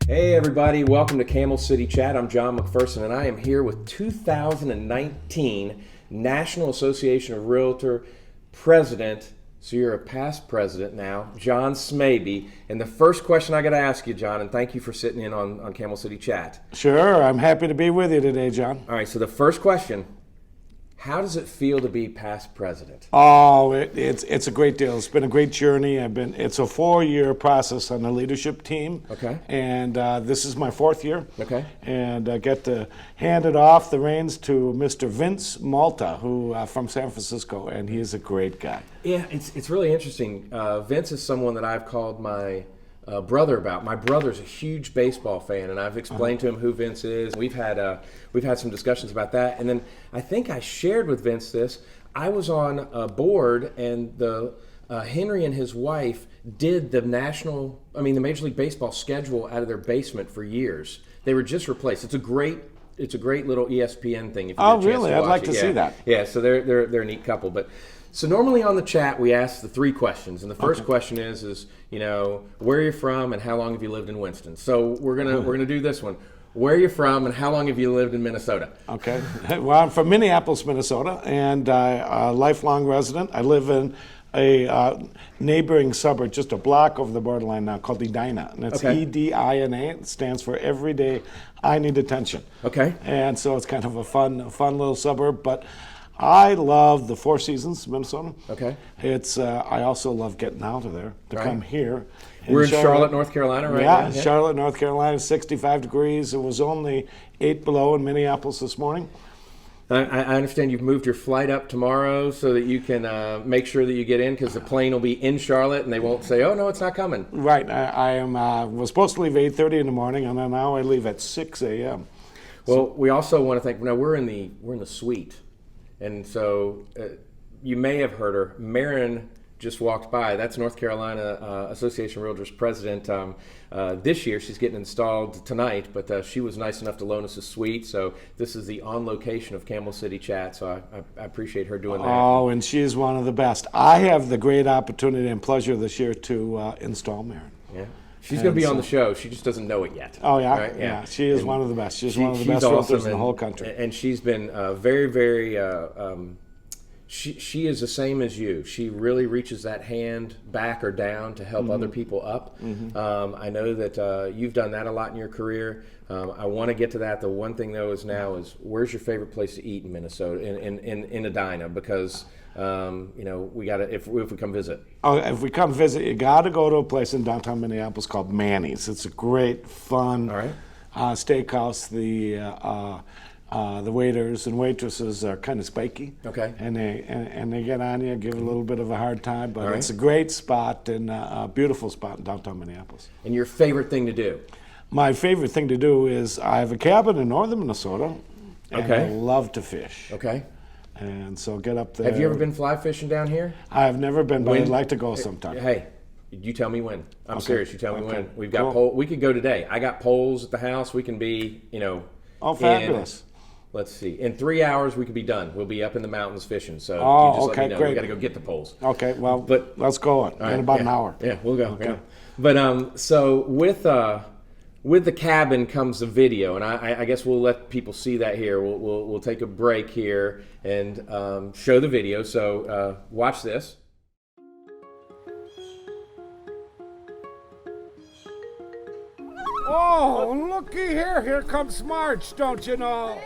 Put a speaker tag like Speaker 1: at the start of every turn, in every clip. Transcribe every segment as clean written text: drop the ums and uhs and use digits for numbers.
Speaker 1: Hey everybody, welcome to Camel City Chat. I'm John McPherson and I am here with 2019 National Association of Realtor President, so you're a past president now, John Smaby. And the first question I got to ask you, John, and thank you for sitting in on Camel City Chat.
Speaker 2: Sure, I'm happy to be with you today, John.
Speaker 1: All right, so the first question, how does it feel to be past president?
Speaker 2: Oh, it's a great deal. It's been a great journey. It's a 4-year process on the leadership team.
Speaker 1: Okay.
Speaker 2: And this is my 4th year.
Speaker 1: Okay.
Speaker 2: And I get to hand it off the reins to Mr. Vince Malta, who from San Francisco, and he's a great guy.
Speaker 1: Yeah, it's really interesting. Vince is someone that I've called my brother about. My brother's a huge baseball fan, and I've explained to him who Vince is. We've had some discussions about that, and then I think I shared with Vince this. I was on a board, and the Henry and his wife did the Major League Baseball schedule out of their basement for years. They were just replaced. It's a great little ESPN thing. If you get a chance
Speaker 2: really?
Speaker 1: to watch
Speaker 2: I'd like
Speaker 1: it.
Speaker 2: to see that.
Speaker 1: Yeah, so they're a neat couple, but. So normally on the chat we ask the 3 questions, and the first question is where are you from and how long have you lived in Winston? So we're gonna do this one. Where are you from and how long have you lived in Minnesota?
Speaker 2: Okay. Well, I'm from Minneapolis, Minnesota, and a lifelong resident. I live in a neighboring suburb, just a block over the borderline now, called Edina, and it's Edina. It stands for Every Day I Need Attention. Okay. And so it's kind of a fun little suburb, but. I love the Four Seasons, Minnesota. Okay. I also love getting out of there to come here.
Speaker 1: We're in Charlotte, North Carolina, right now.
Speaker 2: Yeah, Charlotte, North Carolina, 65 degrees. It was only 8 below in Minneapolis this morning.
Speaker 1: I understand you've moved your flight up tomorrow so that you can make sure that you get in because the plane will be in Charlotte and they won't say, "Oh no, it's not coming."
Speaker 2: Right. I was supposed to leave 8:30 in the morning, and then now I leave at 6 a.m.
Speaker 1: Well, we also want to thank. Now we're in the suite. And so you may have heard her. Marin just walked by. That's North Carolina Association of Realtors president. This year, she's getting installed tonight, but she was nice enough to loan us a suite. So this is the on location of Camel City Chat. So I appreciate her doing that.
Speaker 2: Oh, and she's one of the best. I have the great opportunity and pleasure this year to install Marin.
Speaker 1: Yeah. She's going to be on the show. She just doesn't know it yet.
Speaker 2: Oh, yeah?
Speaker 1: Right?
Speaker 2: Yeah. She is one of the best. She's one of the best realtors in the whole country.
Speaker 1: And she's been very, very, she is the same as you. She really reaches that hand back or down to help other people up. I know that you've done that a lot in your career. I want to get to that. The one thing, though, is where's your favorite place to eat in Minnesota, in Edina? Because... we got to, if we come visit.
Speaker 2: Oh, if we come visit, you got to go to a place in downtown Minneapolis called Manny's. It's a great, fun steakhouse. The waiters and waitresses are kind of spiky. Okay. And they get on you, give a little bit of a hard time, but it's a great spot and a beautiful spot in downtown Minneapolis.
Speaker 1: And your favorite thing to do?
Speaker 2: My favorite thing to do is I have a cabin in northern Minnesota, and I love to fish. Okay. And so get up there.
Speaker 1: Have you ever been fly fishing down here?
Speaker 2: I've never been, but I'd like to go sometime.
Speaker 1: Hey, you tell me when. I'm serious. You tell me when. We've got we could go today. I got poles at the house. We can be,
Speaker 2: Oh, fabulous.
Speaker 1: Let's see. In 3 hours, we could be done. We'll be up in the mountains fishing. So you just let me know.
Speaker 2: Great.
Speaker 1: We got to go get the poles.
Speaker 2: Okay, well, let's go in about an hour.
Speaker 1: Yeah, we'll go. Okay. Yeah. But so with the cabin comes the video, and I guess we'll let people see that here. We'll take a break here and show the video. So watch this.
Speaker 2: Oh, looky here. Here comes March, don't you know?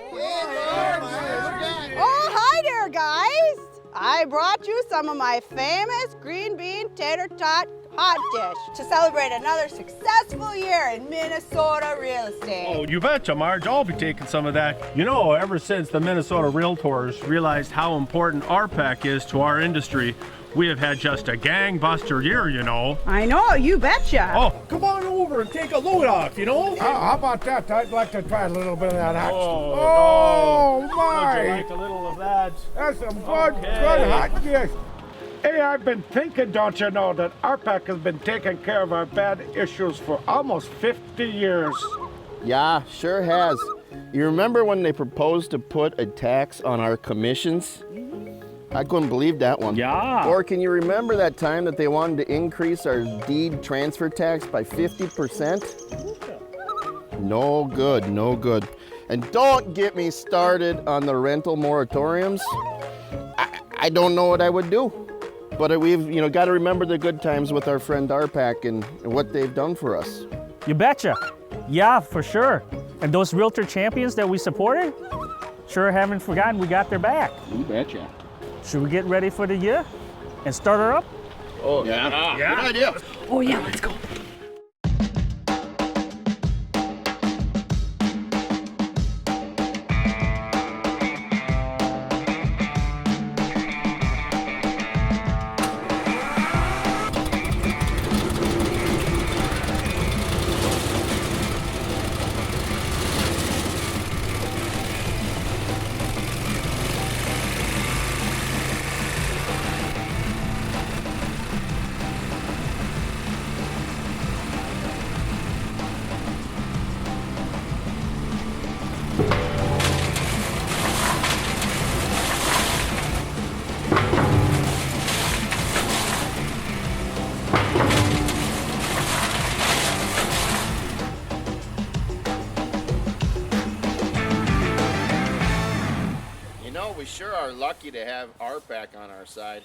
Speaker 3: Oh, hi there, guys. I brought you some of my famous green bean tater tot hot dish to celebrate another successful year in Minnesota real estate.
Speaker 4: Oh, you betcha, Marge. I'll be taking some of that. Ever since the Minnesota Realtors realized how important RPAC is to our industry, we have had just a gangbuster year,
Speaker 3: I know, you betcha.
Speaker 4: Oh, come on over and take a load off,
Speaker 2: How about that? I'd like to try a little bit of that action.
Speaker 4: Oh,
Speaker 2: my.
Speaker 4: Would you like a little of that?
Speaker 2: That's some good hot dish. Hey, I've been thinking, don't you know, that RPAC has been taking care of our bad issues for almost 50 years.
Speaker 5: Yeah, sure has. You remember when they proposed to put a tax on our commissions? I couldn't believe that one.
Speaker 4: Yeah.
Speaker 5: Or can you remember that time that they wanted to increase our deed transfer tax by 50%? No good, no good. And don't get me started on the rental moratoriums. I don't know what I would do. But we've got to remember the good times with our friend RPAC and what they've done for us.
Speaker 6: You betcha. Yeah, for sure. And those realtor champions that we supported, sure haven't forgotten we got their back.
Speaker 7: You betcha.
Speaker 6: Should we get ready for the year and start her up?
Speaker 5: Oh, yeah. Good idea.
Speaker 8: Oh yeah, let's go.
Speaker 5: We sure are lucky to have RPAC on our side.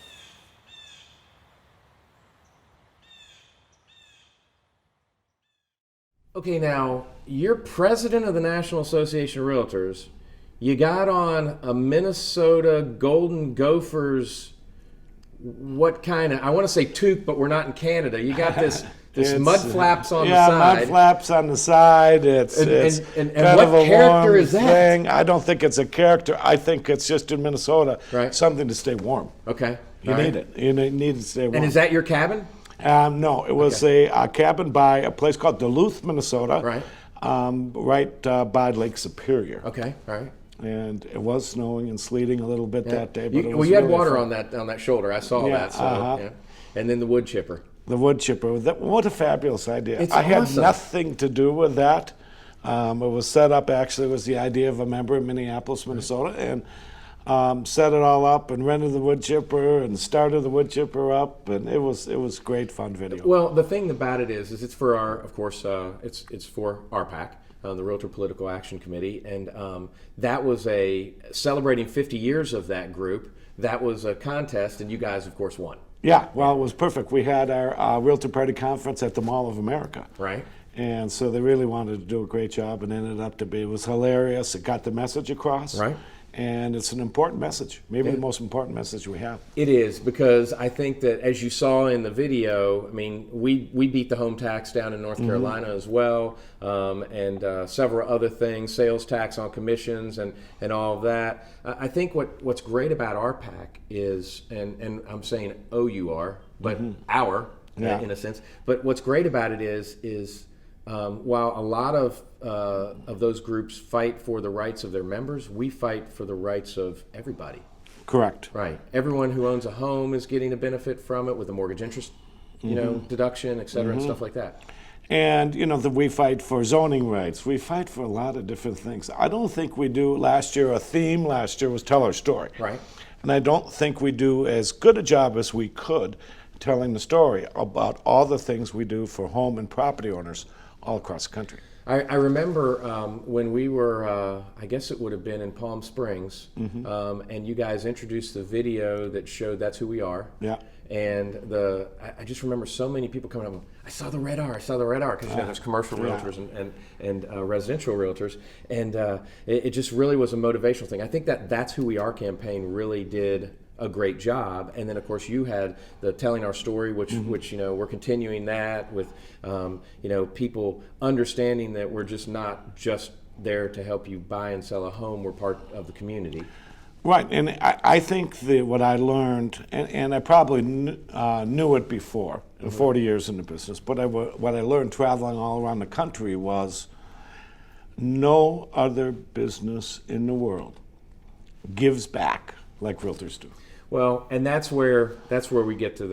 Speaker 1: Okay, now, you're president of the National Association of Realtors. You got on a Minnesota Golden Gophers, what kind of, I want to say toque, but we're not in Canada. You got this mud flaps on the side.
Speaker 2: Yeah, mud flaps on the side. It's
Speaker 1: and
Speaker 2: kind
Speaker 1: what
Speaker 2: of a
Speaker 1: character
Speaker 2: warm
Speaker 1: is that?
Speaker 2: thing. I don't think it's a character. I think it's just in Minnesota,
Speaker 1: Right.
Speaker 2: something to stay warm.
Speaker 1: Okay.
Speaker 2: You
Speaker 1: all
Speaker 2: need
Speaker 1: right.
Speaker 2: it. You need to stay warm.
Speaker 1: And is that your cabin?
Speaker 2: No, it was a cabin by a place called Duluth, Minnesota.
Speaker 1: Right.
Speaker 2: Right by Lake Superior.
Speaker 1: Okay, all right.
Speaker 2: And it was snowing and sleeting a little bit that day. But
Speaker 1: You had water on that shoulder. I saw
Speaker 2: Yeah,
Speaker 1: that. So, yeah. And then the wood chipper.
Speaker 2: The wood chipper. What a fabulous idea.
Speaker 1: It's
Speaker 2: I had
Speaker 1: awesome.
Speaker 2: nothing to do with that. It was set up, actually, it was the idea of a member in Minneapolis, Minnesota, and set it all up and rented the wood chipper and started the wood chipper up, and it was great fun video.
Speaker 1: Well, the thing about it is it's for our, of course, it's for RPAC, the Realtor Political Action Committee, and that was a celebrating 50 years of that group. That was a contest, and you guys, of course, won.
Speaker 2: Yeah, well, it was perfect. We had our Realtor Party conference at the Mall of America.
Speaker 1: Right.
Speaker 2: And so they really wanted to do a great job, and ended up to be, it was hilarious. It got the message across.
Speaker 1: Right.
Speaker 2: And it's an important message, maybe the most important message we have.
Speaker 1: It is, because I think that, as you saw in the video, I mean, we beat the home tax down in North Carolina as well, and several other things, sales tax on commissions and all of that. I think what's great about RPAC is, and I'm saying OUR, but our, in a sense, but what's great about it is while a lot of those groups fight for the rights of their members, we fight for the rights of everybody.
Speaker 2: Correct.
Speaker 1: Right. Everyone who owns a home is getting a benefit from it with a mortgage interest, deduction, et cetera, and stuff like that.
Speaker 2: And, we fight for zoning rights. We fight for a lot of different things. I don't think we do, a theme last year was tell our story.
Speaker 1: Right.
Speaker 2: And I don't think we do as good a job as we could telling the story about all the things we do for home and property owners all across the country.
Speaker 1: I remember when we were, I guess it would have been in Palm Springs, and you guys introduced the video that showed That's Who We Are.
Speaker 2: Yeah.
Speaker 1: And I just remember so many people coming up and, I saw the red R, because there's commercial realtors and residential realtors, and it just really was a motivational thing. I think That's Who We Are campaign really did a great job, and then of course you had the Telling Our Story, which we're continuing that with people understanding that we're just not just there to help you buy and sell a home. We're part of the community.
Speaker 2: Right, and I think what I learned, and I probably knew it before, 40 years in the business, but what I learned traveling all around the country was no other business in the world gives back like realtors do.
Speaker 1: Well, and that's where we get to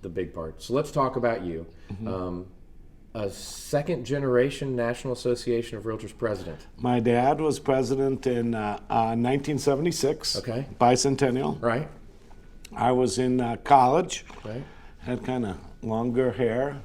Speaker 1: the big part. So let's talk about you. A second generation National Association of Realtors president.
Speaker 2: My dad was president in 1976.
Speaker 1: Okay.
Speaker 2: Bicentennial.
Speaker 1: Right.
Speaker 2: I was in college.
Speaker 1: Right.
Speaker 2: Had kind of longer hair.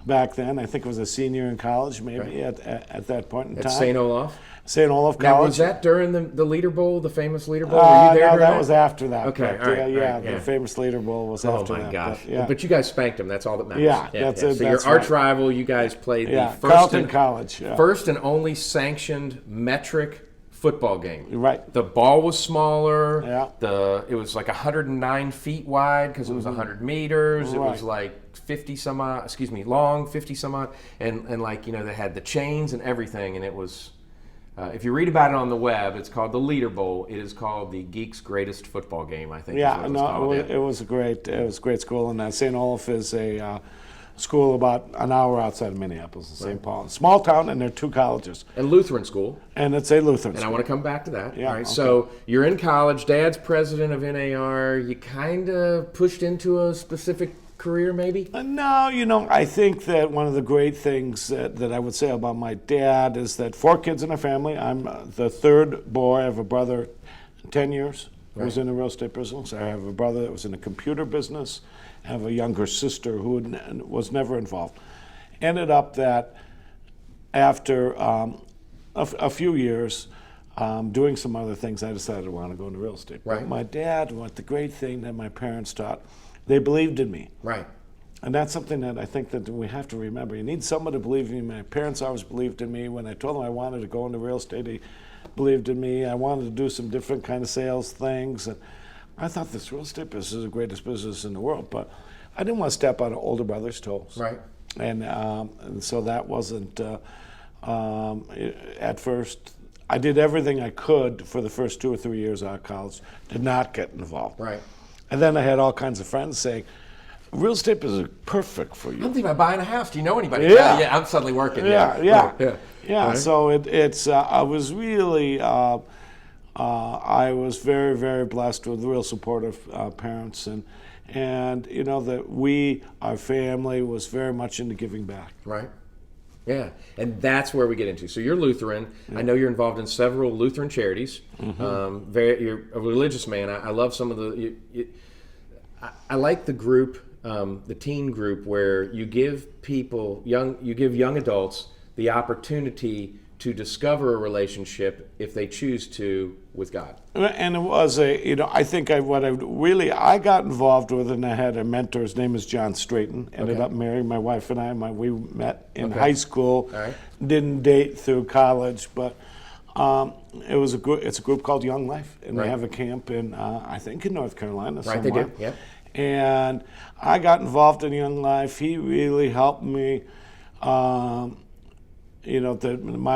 Speaker 2: back then. I think I was a senior in college, maybe
Speaker 1: Right.
Speaker 2: at that point in
Speaker 1: At
Speaker 2: time.
Speaker 1: St. Olaf.
Speaker 2: St. Olaf
Speaker 1: Now,
Speaker 2: College.
Speaker 1: was that during the Leader Bowl, the famous Leader Bowl? Were you there
Speaker 2: no,
Speaker 1: during
Speaker 2: that was after that.
Speaker 1: Okay,
Speaker 2: but,
Speaker 1: all right,
Speaker 2: yeah,
Speaker 1: all right,
Speaker 2: the famous Leader Bowl was
Speaker 1: Oh
Speaker 2: after
Speaker 1: my
Speaker 2: that.
Speaker 1: gosh!
Speaker 2: But, yeah.
Speaker 1: But you guys spanked them. That's all that matters.
Speaker 2: Yeah, that's it,
Speaker 1: So
Speaker 2: that's
Speaker 1: your arch
Speaker 2: right.
Speaker 1: rival, you guys played
Speaker 2: Yeah,
Speaker 1: the first
Speaker 2: Carleton
Speaker 1: and,
Speaker 2: College. Yeah.
Speaker 1: first and only sanctioned metric football game.
Speaker 2: Right.
Speaker 1: The ball was smaller.
Speaker 2: Yeah.
Speaker 1: It was like 109 feet wide because it was 100 meters. It was
Speaker 2: Right.
Speaker 1: like 50 some odd. Excuse me, long 50 some odd, and like they had the chains and everything, and it was. If you read about it on the web, it's called the Leader Bowl. It is called the Geek's Greatest Football Game, I think.
Speaker 2: Yeah,
Speaker 1: is what it was called.
Speaker 2: it was a great school, and St. Olaf is a school about an hour outside of Minneapolis, in St. Paul. Small town, and there are 2 colleges,
Speaker 1: And Lutheran school.
Speaker 2: and it's a Lutheran
Speaker 1: And I
Speaker 2: school.
Speaker 1: want to come back to that.
Speaker 2: Yeah,
Speaker 1: All right.
Speaker 2: okay.
Speaker 1: So you're in college. Dad's president of NAR. You kind of pushed into a specific career, maybe.
Speaker 2: No, I think that one of the great things that I would say about my dad is that 4 kids in a family. I'm the 3rd boy. I have a brother, 10 years, who was in the real estate business. I have a brother that was in the computer business. I have a younger sister who was never involved. Ended up that after a few years doing some other things, I decided I wanted to go into real estate.
Speaker 1: Right.
Speaker 2: But my dad, what the great thing that my parents taught, they believed in me.
Speaker 1: Right.
Speaker 2: And that's something that I think that we have to remember. You need someone to believe in you. My parents always believed in me. When I told them I wanted to go into real estate, they believed in me. I wanted to do some different kind of sales things. And I thought this real estate business is the greatest business in the world. But I didn't want to step on older brother's toes.
Speaker 1: Right.
Speaker 2: And so that wasn't, at first, I did everything I could for the first 2 or 3 years out of college, did not get involved.
Speaker 1: Right.
Speaker 2: And then I had all kinds of friends saying, real estate is perfect for you.
Speaker 1: I'm thinking about buying a house. Do you know anybody?
Speaker 2: Yeah.
Speaker 1: Yeah. I'm suddenly working.
Speaker 2: Yeah.
Speaker 1: Right.
Speaker 2: So I was really, I was very, very blessed with real supportive parents, and that our family was very much into giving back.
Speaker 1: Right. Yeah, and that's where we get into. So you're Lutheran. I know you're involved in several Lutheran charities. You're a religious man. I love some of the. I like the group, the teen group, where you give people young adults the opportunity to discover a relationship if they choose to with God.
Speaker 2: And it was I think I got involved with, and I had a mentor. His name is John Straighton. Ended up marrying my wife and I. We met in high school.
Speaker 1: All right.
Speaker 2: Didn't date through college, but it's a group called Young Life, and
Speaker 1: Right.
Speaker 2: they have a camp in I think in North Carolina
Speaker 1: Right,
Speaker 2: somewhere.
Speaker 1: they do. Yep.
Speaker 2: And I got involved in Young Life. He really helped me. My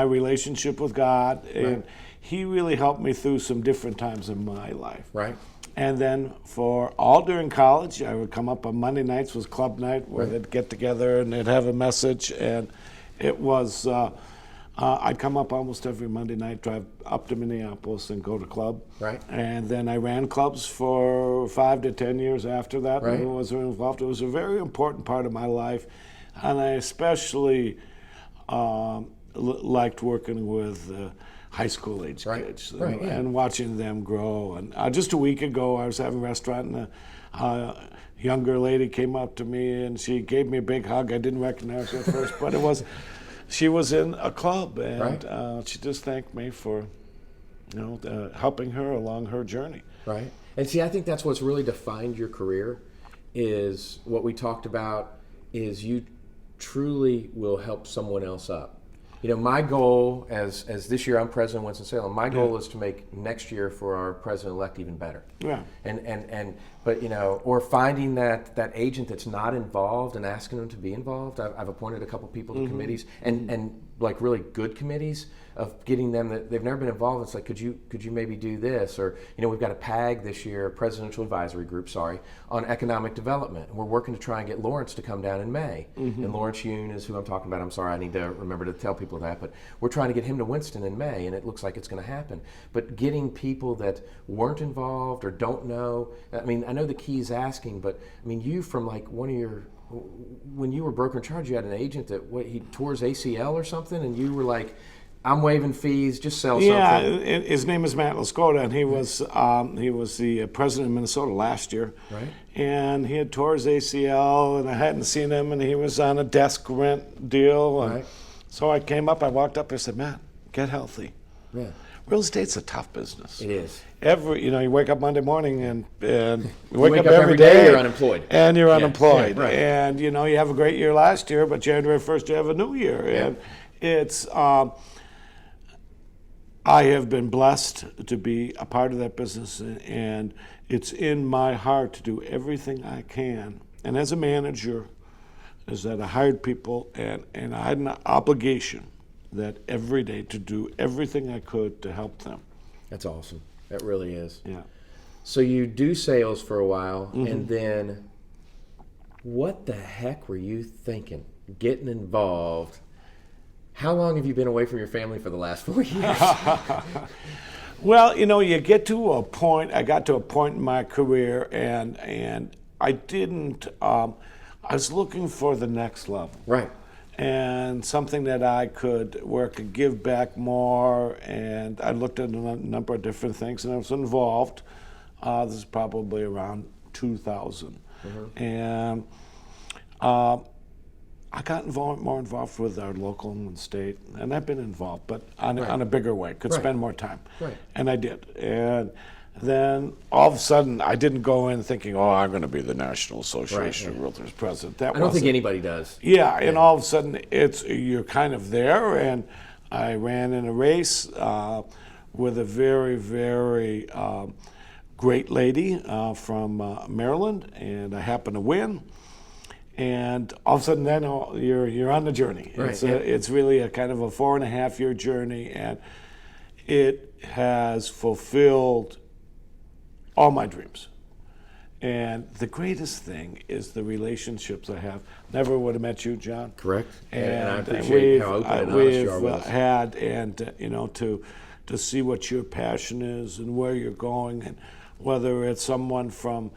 Speaker 2: relationship with God, and he really helped me through some different times in my life.
Speaker 1: Right.
Speaker 2: And then during college, I would come up on Monday nights was club night where they'd get together and they'd have a message, and it was I'd come up almost every Monday night, drive up to Minneapolis and go to club.
Speaker 1: Right.
Speaker 2: And then I ran clubs for 5 to 10 years after that.
Speaker 1: Right.
Speaker 2: And I was involved. It was a very important part of my life, and I especially liked working with high school age kids and watching them grow. And just a week ago, I was having a restaurant, and a younger lady came up to me and she gave me a big hug. I didn't recognize her at first, but she was in a club, and she just thanked me for helping her along her journey.
Speaker 1: Right. And see, I think that's what's really defined your career, is what we talked about, is you truly will help someone else up. My goal, as this year I'm president of Winston-Salem, my goal is to make next year for our president-elect even better.
Speaker 2: Yeah.
Speaker 1: But or finding that agent that's not involved and asking them to be involved. I've appointed a couple people to committees, and like really good committees, of getting them that they've never been involved. It's like, could you maybe do this? Or we've got a PAG this year, Presidential Advisory Group, on economic development. And we're working to try and get Lawrence to come down in May. And Lawrence Yoon is who I'm talking about. I'm sorry, I need to remember to tell people that. But we're trying to get him to Winston in May, and it looks like it's going to happen. But getting people that weren't involved or don't know. I know the key is asking, but you from like when you were broker in charge, you had an agent that he tore his ACL or something, and you were like, I'm waiving fees, just sell
Speaker 2: Yeah,
Speaker 1: something.
Speaker 2: his name is Matt Lascota, and he was the president of Minnesota last year.
Speaker 1: Right.
Speaker 2: And he had tore his ACL, and I hadn't seen him, and he was on a desk rent deal. And
Speaker 1: Right.
Speaker 2: so I came up, I walked up, I said, Matt, get healthy.
Speaker 1: Yeah,
Speaker 2: Real estate's a tough business.
Speaker 1: it is.
Speaker 2: You wake up Monday morning and you wake up
Speaker 1: every day, you're unemployed.
Speaker 2: And you're
Speaker 1: Yeah,
Speaker 2: unemployed.
Speaker 1: yeah, right.
Speaker 2: And you have a great year last year, but January 1st you have a new year.
Speaker 1: Yeah.
Speaker 2: And it's I have been blessed to be a part of that business, and it's in my heart to do everything I can. And as a manager, is that I hired people, and I had an obligation that every day to do everything I could to help them.
Speaker 1: That's awesome. That really is.
Speaker 2: Yeah.
Speaker 1: So you do sales for a while,
Speaker 2: Mm-hmm.
Speaker 1: and then what the heck were you thinking? Getting involved. How long have you been away from your family for the last 4 years?
Speaker 2: Well, you get to a point. I got to a point in my career, and I didn't. I was looking for the next level,
Speaker 1: Right.
Speaker 2: and something that I could where I could give back more. And I looked at a number of different things, and I was involved. This is probably around 2000, and I got more involved with our local and state, and I've been involved, but on a bigger way, could
Speaker 1: Right.
Speaker 2: spend more time.
Speaker 1: Right.
Speaker 2: And I did. And then all of a sudden, I didn't go in thinking, oh, I'm going to be the National Association
Speaker 1: Right,
Speaker 2: of Realtors president. That
Speaker 1: I don't think
Speaker 2: wasn't-
Speaker 1: anybody does.
Speaker 2: Yeah, and all of a sudden, you're kind of there, and I ran in a race with a very, very great lady from Maryland, and I happened to win. And all of a sudden, then you're on the journey.
Speaker 1: Right,
Speaker 2: It's
Speaker 1: yeah.
Speaker 2: it's really a kind of a 4.5-year journey, and it has fulfilled all my dreams. And the greatest thing is the relationships I have. Never would have met you, John.
Speaker 1: Correct. And I
Speaker 2: And
Speaker 1: appreciate how open and honest you are with us.
Speaker 2: had, and to see what your passion is and where you're going, and whether it's someone from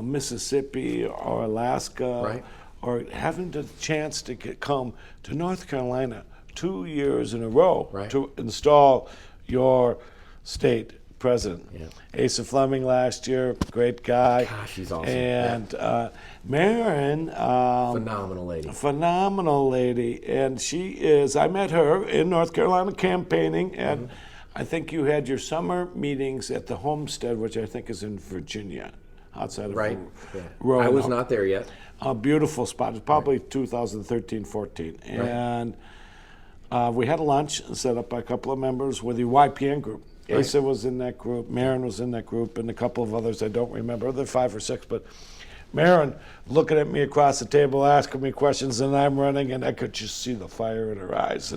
Speaker 2: Mississippi or Alaska,
Speaker 1: Right.
Speaker 2: or having the chance to come to North Carolina 2 years in a row
Speaker 1: Right.
Speaker 2: to install your state president.
Speaker 1: Yeah.
Speaker 2: Asa Fleming last year, great guy.
Speaker 1: Gosh, she's awesome.
Speaker 2: And Marin,
Speaker 1: Phenomenal lady.
Speaker 2: phenomenal lady, and she is. I met her in North Carolina campaigning, and I think you had your summer meetings at the Homestead, which I think is in Virginia, outside of
Speaker 1: Right. Yeah.
Speaker 2: Roanoke.
Speaker 1: I was not there yet.
Speaker 2: A beautiful spot. It's probably 2013, 14, and we had a lunch set up by a couple of members with the YPN group.
Speaker 1: Right.
Speaker 2: Asa was in that group, Marin was in that group, and a couple of others I don't remember. There were 5 or 6, but Marin looking at me across the table, asking me questions, and I'm running, and I could just see the fire in her eyes.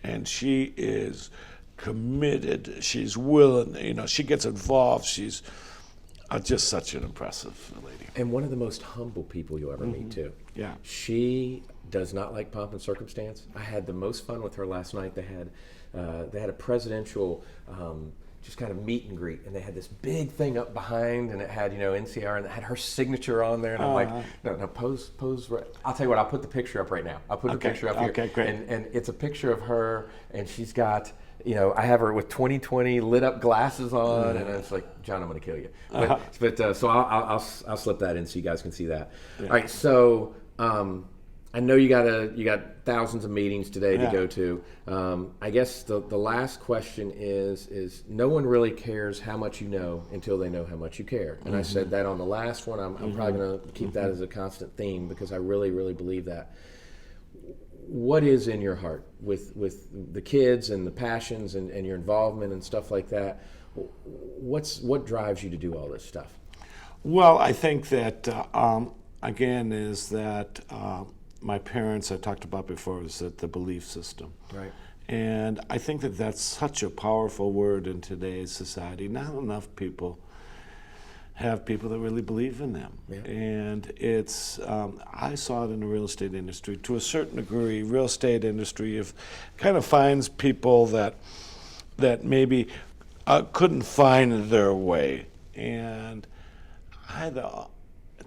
Speaker 2: And she is committed. She's willing. She gets involved. She's just such an impressive lady.
Speaker 1: And one of the most humble people you'll ever meet, too.
Speaker 2: Yeah.
Speaker 1: She does not like pomp and circumstance. I had the most fun with her last night. They had a presidential just kind of meet and greet, and they had this big thing up behind, and it had NCR, and it had her signature on there, and I'm like, no, pose right. I'll tell you what, I'll put the picture up right now. I'll put the picture up here.
Speaker 2: Okay, great.
Speaker 1: And it's a picture of her, and she's got, I have her with 20/20 lit up glasses on, and it's like, John, I'm going to kill you. But so I'll slip that in so you guys can see that. Yeah. All right, so I know you got thousands of meetings today to go to. I guess the last question is no one really cares how much you know until they know how much you care. And I said that on the last one. I'm probably going to keep that as a constant theme because I really, really believe that. What is in your heart with the kids and the passions and your involvement and stuff like that? What drives you to do all this stuff?
Speaker 2: Well, I think that, again, is that my parents, I talked about before, is that the belief system.
Speaker 1: Right.
Speaker 2: And I think that that's such a powerful word in today's society. Not enough people have people that really believe in them. Yeah. And it's, I saw it in the real estate industry. To a certain degree, real estate industry kind of finds people that maybe couldn't find their way. And I had a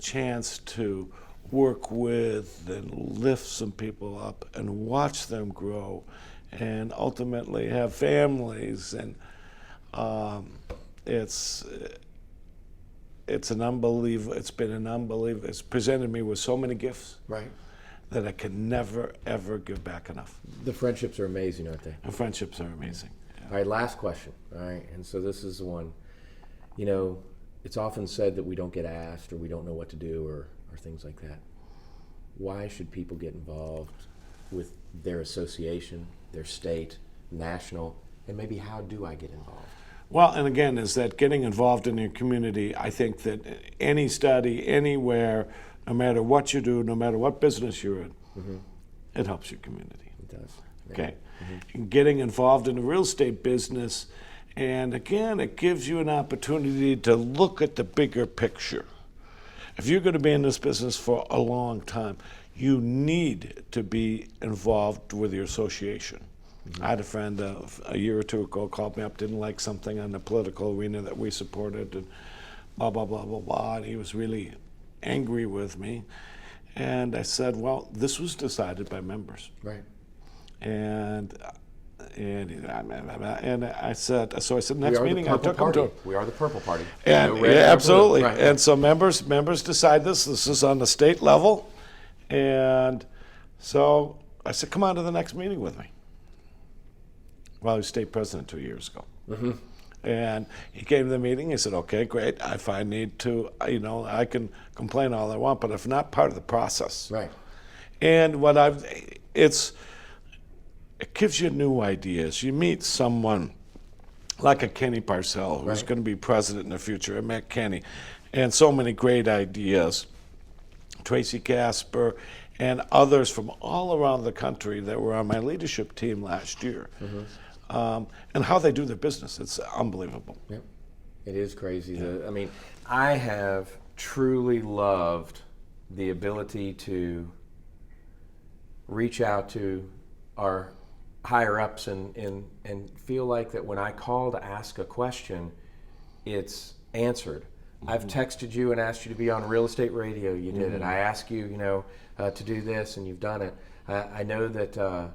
Speaker 2: chance to work with and lift some people up and watch them grow and ultimately have families, and it's an unbelievable. It's been an unbelievable. It's presented me with so many gifts,
Speaker 1: Right.
Speaker 2: that I can never ever give back enough.
Speaker 1: The friendships are amazing, aren't they?
Speaker 2: And friendships are amazing.
Speaker 1: All right, last question. All right, and so this is the one. You know, it's often said that we don't get asked or we don't know what to do or things like that. Why should people get involved with their association, their state, national, and maybe how do I get involved?
Speaker 2: Well, and again, is that getting involved in your community, I think that any study, anywhere, no matter what you do, no matter what business you're in, it helps your community.
Speaker 1: It does. Yeah.
Speaker 2: Okay? And getting involved in the real estate business, and again, it gives you an opportunity to look at the bigger picture. If you're going to be in this business for a long time, you need to be involved with your association. I had a friend a year or two ago called me up, didn't like something on the political arena that we supported, and blah, blah, blah, blah, blah, and he was really angry with me. And I said, well, this was decided by members.
Speaker 1: Right.
Speaker 2: And I said, so I said, next meeting I took him to.
Speaker 1: We are the purple party.
Speaker 2: And
Speaker 1: No red,
Speaker 2: yeah,
Speaker 1: no blue.
Speaker 2: absolutely.
Speaker 1: Right.
Speaker 2: And so members decide this. This is on the state level. And so I said, come on to the next meeting with me. Well, I was state president 2 years ago. And he came to the meeting. He said, okay, great. If I need to, I can complain all I want, but if not, part of the process.
Speaker 1: Right.
Speaker 2: And it gives you new ideas. You meet someone like a Kenny Parcell, who's going to be president in the future. I met Kenny, and so many great ideas. Tracy Gasper and others from all around the country that were on my leadership team last year. And how they do their business. It's unbelievable.
Speaker 1: Yep. It is crazy. I mean, I have truly loved the ability to reach out to our higher ups and feel like that when I call to ask a question, it's answered. I've texted you and asked you to be on real estate radio. You did it. I asked you, to do this, and you've done it. I know that,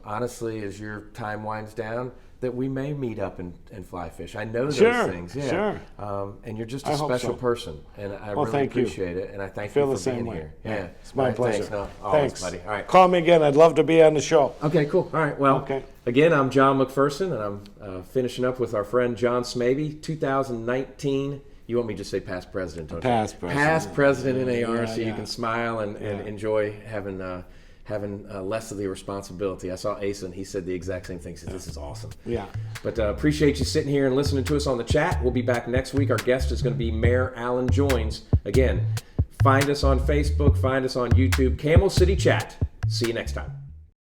Speaker 1: honestly, as your time winds down, that we may meet up and fly fish. I know those things. Yeah.
Speaker 2: Sure.
Speaker 1: And you're just
Speaker 2: I
Speaker 1: a
Speaker 2: hope
Speaker 1: special
Speaker 2: so.
Speaker 1: person, and I
Speaker 2: Well,
Speaker 1: really
Speaker 2: thank you.
Speaker 1: appreciate it. And I thank
Speaker 2: Feel
Speaker 1: you
Speaker 2: the
Speaker 1: for
Speaker 2: same
Speaker 1: being
Speaker 2: way.
Speaker 1: here.
Speaker 2: Yeah.
Speaker 1: Yeah,
Speaker 2: It's my
Speaker 1: All right,
Speaker 2: pleasure.
Speaker 1: Thanks, no, always,
Speaker 2: Thanks,
Speaker 1: buddy. All right.
Speaker 2: Call me again. I'd love to be on the show.
Speaker 1: Okay, cool. All right. Well,
Speaker 2: Okay.
Speaker 1: again, I'm John McPherson, and I'm finishing up with our friend John Smaby, 2019. You want me to just say past president, don't you?
Speaker 2: Past president.
Speaker 1: Past president in AR,
Speaker 2: Yeah,
Speaker 1: so you
Speaker 2: yeah.
Speaker 1: can smile and enjoy having less of the responsibility. I saw Asa, and he said the exact same thing. He said, this is awesome.
Speaker 2: Yeah.
Speaker 1: But appreciate you sitting here and listening to us on the chat. We'll be back next week. Our guest is going to be Mayor Alan Joins. Again, find us on Facebook, find us on YouTube, Camel City Chat. See you next time.